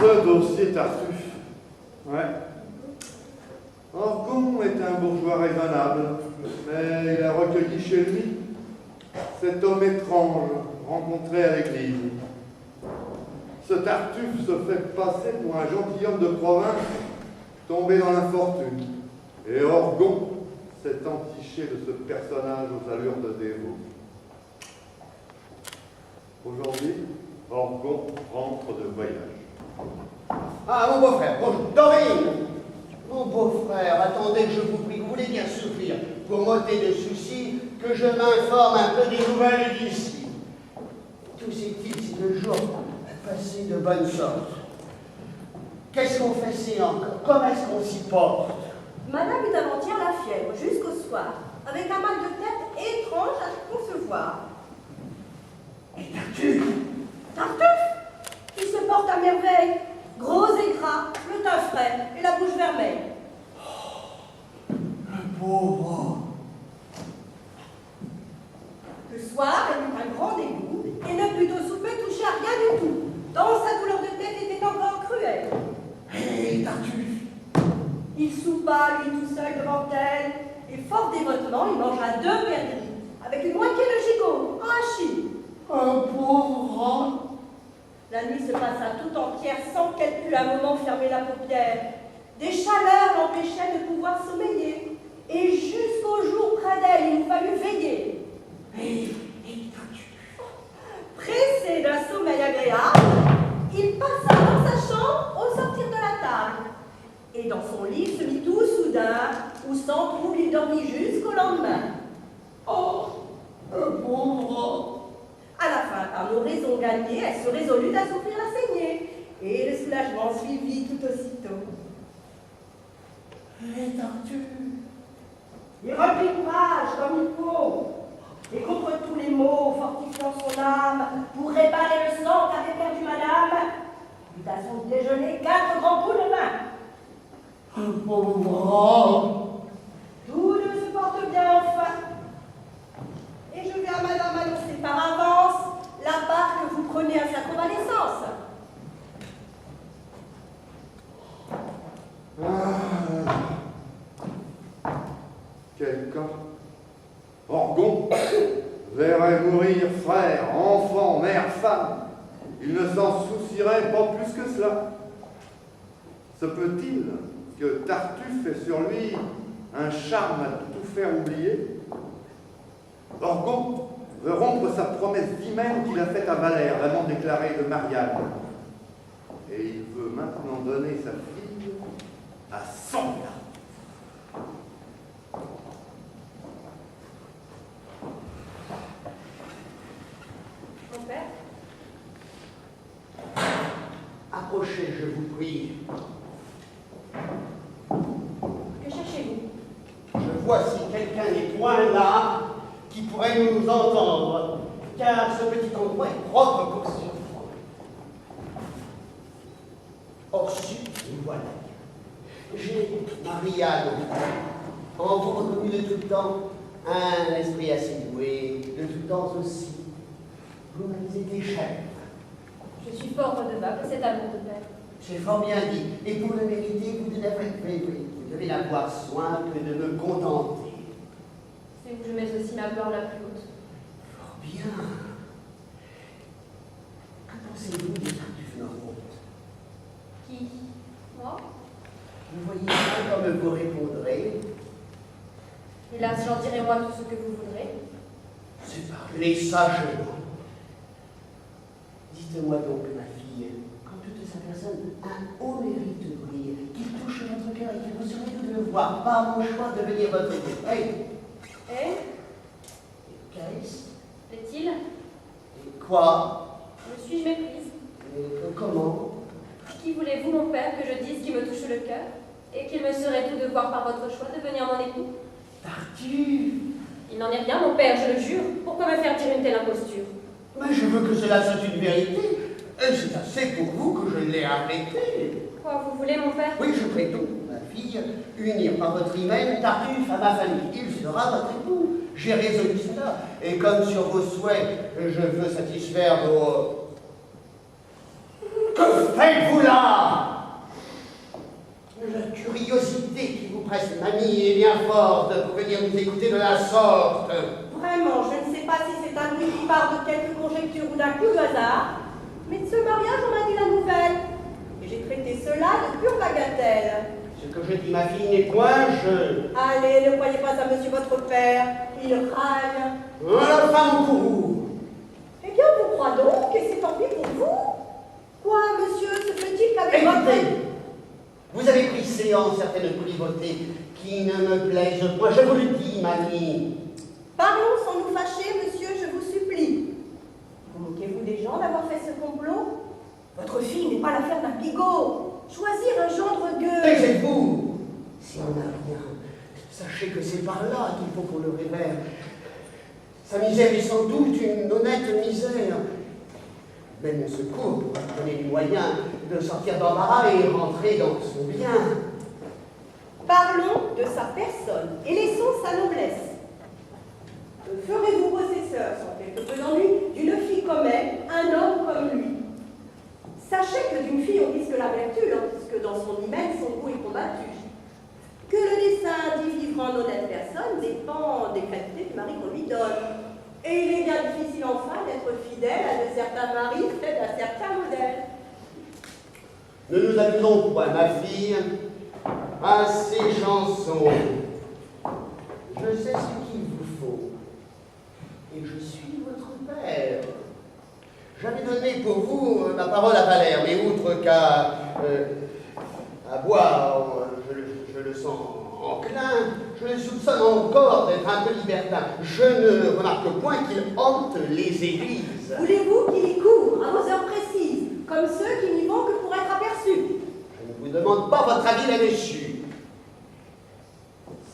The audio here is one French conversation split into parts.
Ce dossier Tartuffe. Ouais. Orgon est un bourgeois raisonnable, mais il a recueilli chez lui cet homme étrange rencontré à l'église. Ce Tartuffe se fait passer pour un gentilhomme de province tombé dans l'infortune. Et Orgon s'est entiché de ce personnage aux allures de dévot. Aujourd'hui, Orgon rentre de voyage. Ah, mon beau-frère, bonjour. Dorine! Mon beau-frère, attendez que je vous prie, vous voulez bien souffrir pour m'ôter de soucis, que je m'informe un peu des nouvelles d'ici. Tout c'est-il si le jour a passé de bonne sorte? Qu'est-ce qu'on fait si encore? Comment est-ce qu'on s'y porte? Madame eut avant-hier la fièvre jusqu'au soir, avec un mal de tête étrange à concevoir. Et Tartuffe? Tartuffe, qui se porte à merveille, gros et gras, le teint frais et la bouche vermeille. Oh, le pauvre! Le soir, elle eut un grand dégoût et ne put au souper toucher à rien du tout, tant sa douleur de tête était encore cruelle. Hé, Tartuffe! Il soupa, lui tout seul devant elle, et fort dévotement, il mangea 2 perdrix, avec une moitié de gigot, en hachis. Un pauvre homme! La nuit se passa tout entière sans qu'elle pût un moment fermer la paupière. Des chaleurs l'empêchaient de pouvoir sommeiller, et jusqu'au jour près d'elle, il nous fallut veiller. Hé, Pressé d'un sommeil agréable, il passa dans sa chambre au sortir de la table. Et dans son lit se mit tout soudain, où sans trouble il dormit jusqu'au lendemain. oh, un pauvre homme! À la fin, par nos raisons gagnées, elle se résolut à souffrir la saignée, et le soulagement suivit tout aussitôt. Hé, Tartuffe! Il reprit courage comme il faut, et contre tous les maux, fortifiant son âme, pour réparer le sang qu'avait perdu madame, eut à son déjeuner 4 grands coups de main. Un pauvre homme! Tous deux se portent bien enfin. Et je vais à madame annoncer par avance la part que vous prenez à sa convalescence. Quel cas! Orgon verrait mourir frère, enfant, mère, femme. Il ne s'en soucierait pas plus que cela. Se peut-il que Tartuffe ait sur lui un charme à tout faire oublier? Orgon veut rompre sa promesse d'hymen qu'il a faite à Valère, l'amant déclaré de Marianne. Et il veut maintenant donner sa fille à son gars. Mon père? Approchez, je vous prie. Que cherchez-vous? Je vois si quelqu'un n'est point là qui pourrait nous entendre, car ce petit endroit est propre pour ce enfant. Or, si, nous voilà. J'ai Marianne, en vous reconnu de tout temps, un esprit assez doué, de tout temps aussi. Vous m'avez été cher. Je suis fort redevable de cet amour de père. C'est fort bien dit. Et pour le mériter, vous devez avoir soin que de me contenter. C'est où je mets aussi ma gloire la plus haute. Fort bien. Que pensez-vous des Tartuffe Normaux? Qui? Moi? Vous voyez bien comme vous répondrez. Hélas, j'en dirai moi tout ce que vous voudrez. C'est parler sagement. Dites-moi donc, ma fille, quand toute sa personne a un haut mérite de briller, qu'il touche votre cœur et qu'il vous serait doux de le voir, par mon choix devenir votre époux. Et? Qu'est-ce? Plaît-il? Et quoi? Me suis-je méprise? Et comment? Qui voulez-vous, mon père, que je dise qui me touche le cœur? Et qu'il me serait doux de voir par votre choix devenir mon époux? Tartuffe! Il n'en est rien, mon père, je le jure. Pourquoi me faire dire une telle imposture? Mais je veux que cela soit une vérité. Et c'est assez pour vous que je l'ai arrêté. Quoi, vous voulez, mon père? Oui, je prétends, ma fille, unir par votre hymen Tartuffe à ma famille. Il sera votre époux. J'ai résolu cela. Et comme sur vos souhaits, je veux satisfaire vos... Que faites-vous là? La curiosité qui vous presse, mamie, est bien forte pour venir nous écouter de la sorte. Vraiment, je ne sais pas si c'est un bruit qui part de quelque conjecture ou d'un coup de hasard, mais de ce mariage, on m'a dit la nouvelle. Et j'ai traité cela de pure bagatelle. Ce que je dis, ma fille, n'est point jeu. Allez, ne croyez pas à monsieur votre père, il raille. La femme courroux. Eh bien, vous croyez donc que c'est tant pis pour vous? Quoi, monsieur, se fait-il qu'avec Écoutez, votre... vous avez pris séance certaines privautés qui ne me plaisent point, je vous le dis, mamie. Parlons sans nous fâcher, monsieur, je vous supplie. Vous moquez-vous des gens d'avoir fait ce complot? Votre fille n'est pas l'affaire d'un bigot. Choisir un gendre gueux. Taisez-vous. Si on n'a rien, sachez que c'est par là qu'il faut qu'on le révère. Sa misère est sans doute une honnête misère. Mais mon secours pourra donner les moyens de sortir d'embarras et rentrer dans son bien. Parlons de sa personne et laissons sa noblesse. Ferez-vous possesseur, sans quelque peu d'ennui, d'une fille comme elle, un homme comme lui? Sachez que d'une fille on risque la vertu, lorsque dans son hymen son goût est combattu. Que le dessein d'y vivre en honnête personne dépend des qualités du mari qu'on lui donne. Et il est bien difficile enfin d'être fidèle à de certains maris faits d'un certain modèle. Ne nous amusons point, ma fille, à ces chansons. Je sais ce qu'il vous faut. Et je suis votre père. J'avais donné pour vous ma parole à Valère, mais outre qu'à boire, je le sens enclin, je le soupçonne encore d'être un peu libertin. Je ne remarque point qu'il hante les églises. Voulez-vous qu'il y court à vos heures précises, comme ceux qui n'y vont que pour être aperçus? Je ne vous demande pas votre avis là-dessus.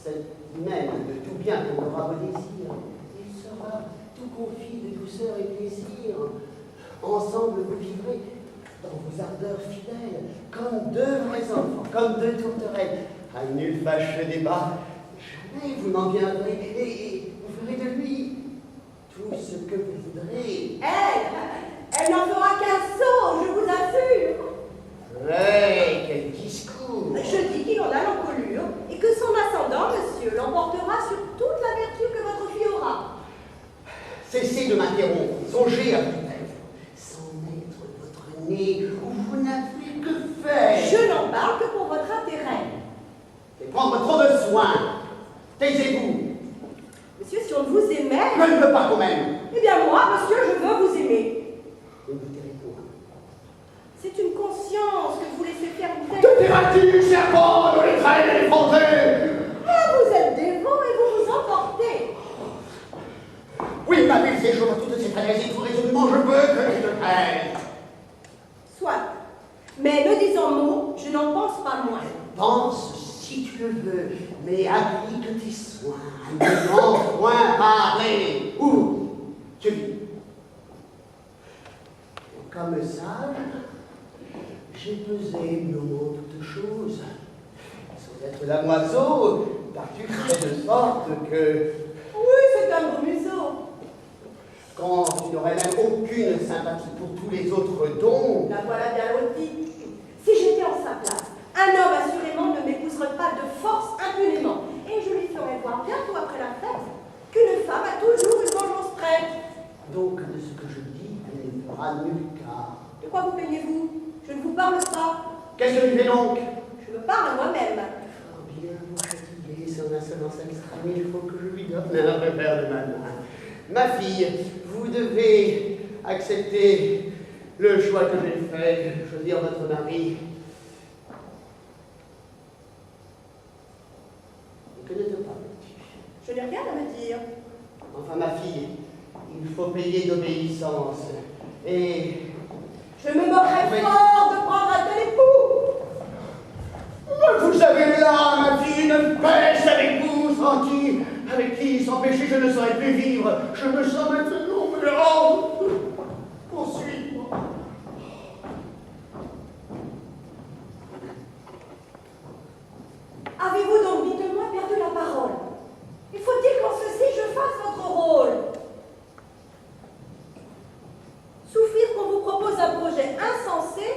Cette même de tout bien qu'on aura vos désirs, il sera tout confit de douceur et plaisir. Ensemble vous vivrez dans vos ardeurs fidèles, comme deux vrais enfants, comme deux tourterelles. À nul fâcheux débat, jamais vous n'en viendrez, et vous ferez de lui tout ce que vous voudrez. Elle n'en fera qu'un saut, je vous assure. Ouais, quel discours! Je dis qu'il en a l'encolure, et que son ascendant, monsieur, l'emportera sur toute la vertu que votre fille aura. Cessez de m'interrompre, songez à vous-même. Sans mettre votre nez où vous n'avez que faire. Je n'en parle que pour votre intérêt. Et prendre trop de soin. Taisez-vous. Monsieur, si on vous aimait... Je ne veux pas quand même. Eh bien moi, monsieur, je veux vous aimer. Je ne vous tairez point. C'est une conscience que vous laissez faire une tête. Que tairas-tu, serpent, de les traîner et les fronter? Ah, vous êtes dévot et vous vous emportez. Oui, ma belle, c'est chaud à toutes ces fantaisies, tout résolument, je veux que je te traite. Soit. Mais me disant mot, je n'en pense pas moins. Pense si tu le veux, mais applique tes soins. Ne m'en point parler. Où tu vis. Comme sage, j'ai pesé nommant toutes choses. Sans être damoiseau, t'as-tu fait de sorte que... Oui, c'est un beau museau. Quand tu n'aurais même aucune sympathie pour tous les autres dons... La voilà bien lotie. Si j'étais en sa place, un homme assurément ne m'épouserait pas de force impunément. Et je lui ferais voir bientôt après la fête qu'une femme a toujours une vengeance prête. Donc, de ce que je dis, tu ne feras nul cas. De quoi vous plaignez-vous? Je ne vous parle pas. Qu'est-ce que tu fais donc? Je me parle à moi-même. Oh bien, vous fatiguez son insolence extrême, il faut que je lui donne un revers de ma main. Ma fille, vous devez accepter le choix que j'ai fait, choisir votre mari. Que ne te parle-tu? Je n'ai rien à me dire. Enfin, ma fille, il faut payer d'obéissance. Et... Je me moquerais fort de prendre un tel époux. Vous avez là, ma fille, une pêche avec vous, sans qui, sans péché, je ne saurais plus vivre. Je me sens maintenant me rendre. Poursuis-moi. Avez-vous donc, dites-moi, perdu la parole? Il faut-il qu'en ceci je fasse votre rôle? Souffrir qu'on vous propose un projet insensé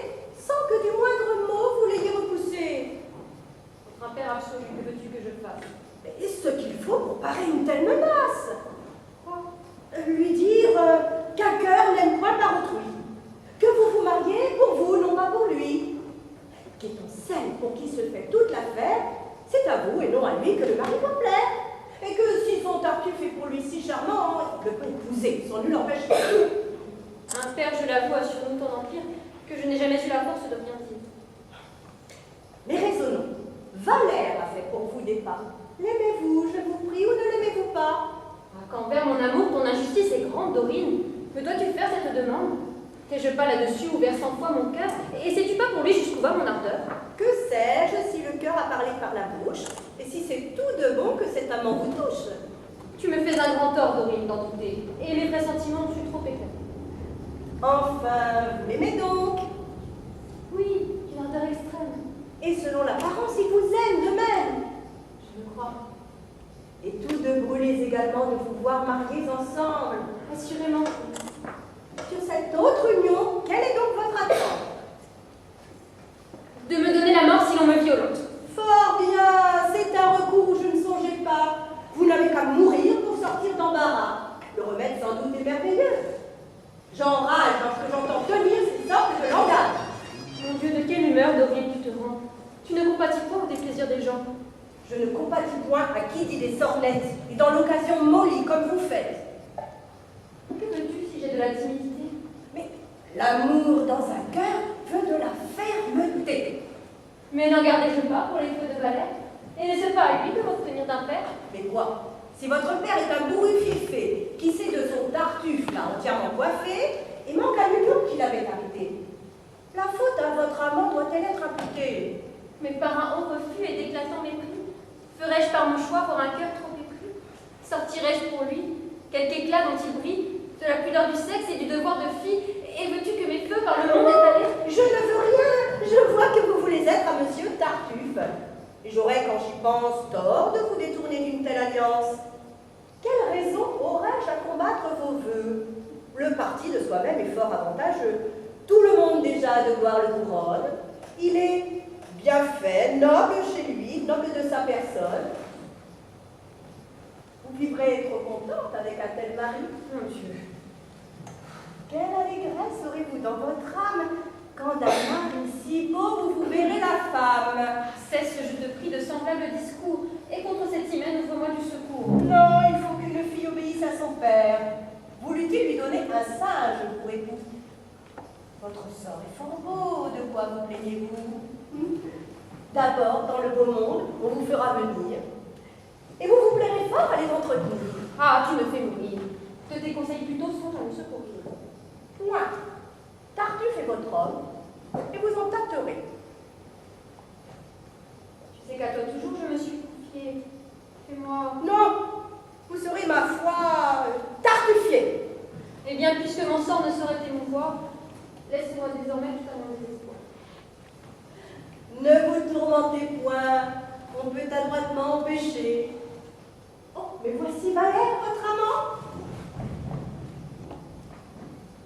le peut épouser, sans nul empêchement. Un père, je l'avoue, a sur nous ton empire, que je n'ai jamais eu la force de rien dire. Mais raisonnons. Valère a fait pour vous des pas. L'aimez-vous, je vous prie, ou ne l'aimez-vous pas? Ah, qu'envers mon amour, ton injustice est grande, Dorine. Que dois-tu faire cette demande? T'ai-je pas là-dessus ouvert 100 fois mon cœur? Et sais-tu pas pour lui jusqu'où va mon ardeur? Que sais-je si le cœur a parlé par la bouche, et si c'est tout de bon que cet amant vous touche? Tu me fais un grand tort, Dorine, d'en douter. Et mes pressentiments ont su trop éclater. Enfin, vous l'aimez donc? Oui, d'une ardeur extrême. Et selon l'apparence, il vous aime de même. Je le crois. Et tous deux brûlez également de vous voir mariés ensemble. Assurément. Sur cette autre union, quelle est donc votre attente? De me donner la mort si l'on me violente. Fort bien, c'est un recours où je ne songeais pas. Vous n'avez qu'à mourir pour sortir d'embarras. Le remède sans doute est merveilleux. J'enrage lorsque j'entends tenir ces sortes de langage. Mon Dieu, de quelle humeur, Dorine, tu te rends? Tu ne compatis point au déplaisir des gens. Je ne compatis point à qui dit des sornettes et dans l'occasion mollie comme vous faites. Que veux-tu si j'ai de la timidité? Mais l'amour dans un cœur veut de la fermeté. Mais n'en gardais-je pas pour les feux de Valère? Et n'est-ce pas à lui de m'obtenir d'un père? Mais quoi? Si votre père est un bourru fiefé, qui sait de son tartuffe là entièrement coiffé, et manque à l'union qu'il avait arrêté, la faute à votre amant doit-elle être imputée? Mais par un haut refus et d'éclatant mépris, ferais-je par mon choix pour un cœur trop épris? Sortirais-je pour lui quelque éclat dont il brille, de la pudeur du sexe et du devoir de fille? Et veux-tu que mes feux par le monde étalés? Je ne veux rien. Je vois que vous voulez être à monsieur Tartuffe. Et j'aurais, quand j'y pense, tort de vous détourner d'une telle alliance. Quelle raison aurais-je à combattre vos vœux? Le parti de soi-même est fort avantageux. Tout le monde déjà de voir le couronne. Il est bien fait, noble chez lui, noble de sa personne. Vous vivrez trop contente avec un tel mari. Mon Dieu. Quelle allégresse aurez-vous dans votre âme quand d'un mari si beau vous verrez la femme? Cesse, je te prie, de semblables discours, et contre cette hymen, ouvre-moi du secours. Non, il faut qu'une fille obéisse à son père. Voulut-il lui donner un singe pour époux? Votre sort est fort beau, de quoi vous plaignez-vous? D'abord, dans le beau monde, on vous fera venir, et vous vous plairez fort à les entretenir. Ah, tu me fais mourir. Je te déconseille plutôt songe à me secourir. Point. Tartuffe est votre homme, et vous en tâterez. Tu sais qu'à toi toujours je me suis confiée. Fais-moi. Non, vous serez, ma foi, tartuffier. Eh bien, puisque mon sort ne saurait t'émouvoir, laisse-moi désormais tout à mon désespoir. Ne vous tourmentez point, on peut adroitement empêcher. Oh, mais voici Valère,